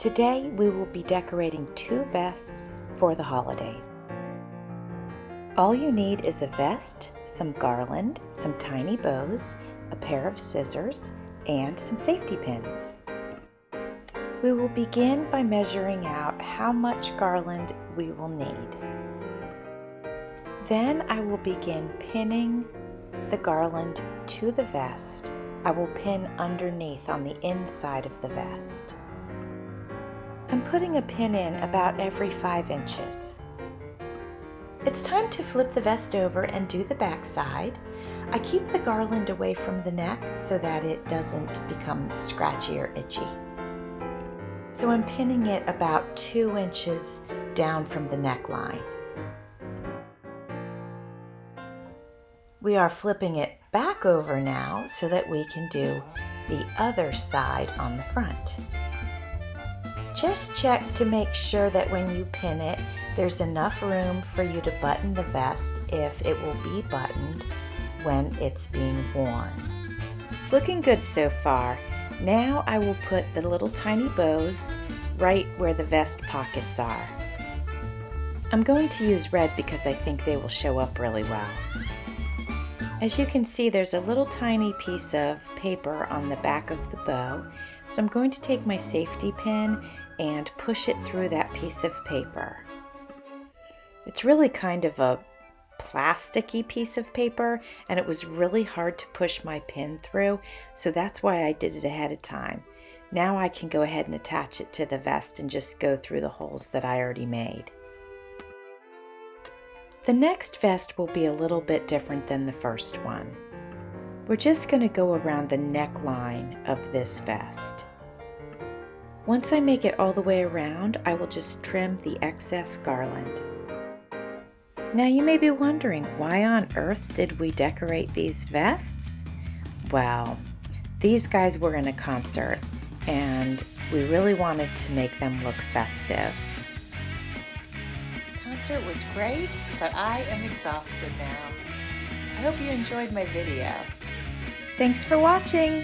Today we will be decorating 2 vests for the holidays. All you need is a vest, some garland, some tiny bows, a pair of scissors, and some safety pins. We will begin by measuring out how much garland we will need. Then I will begin pinning the garland to the vest. I will pin underneath on the inside of the vest. I'm putting a pin in about every 5 inches. It's time to flip the vest over and do the back side. I keep the garland away from the neck so that it doesn't become scratchy or itchy. So I'm pinning it about 2 inches down from the neckline. We are flipping it back over now so that we can do the other side on the front. Just check to make sure that when you pin it, there's enough room for you to button the vest if it will be buttoned when it's being worn. It's looking good so far. Now I will put the little tiny bows right where the vest pockets are. I'm going to use red because I think they will show up really well. As you can see, there's a little tiny piece of paper on the back of the bow, so I'm going to take my safety pin and push it through that piece of paper. It's really kind of a plasticky piece of paper, and it was really hard to push my pin through, so that's why I did it ahead of time. Now I can go ahead and attach it to the vest and just go through the holes that I already made. The next vest will be a little bit different than the first one. We're just going to go around the neckline of this vest. Once I make it all the way around, I will just trim the excess garland. Now you may be wondering, why on earth did we decorate these vests? Well, these guys were in a concert and we really wanted to make them look festive. The concert was great, but I am exhausted now. I hope you enjoyed my video. Thanks for watching!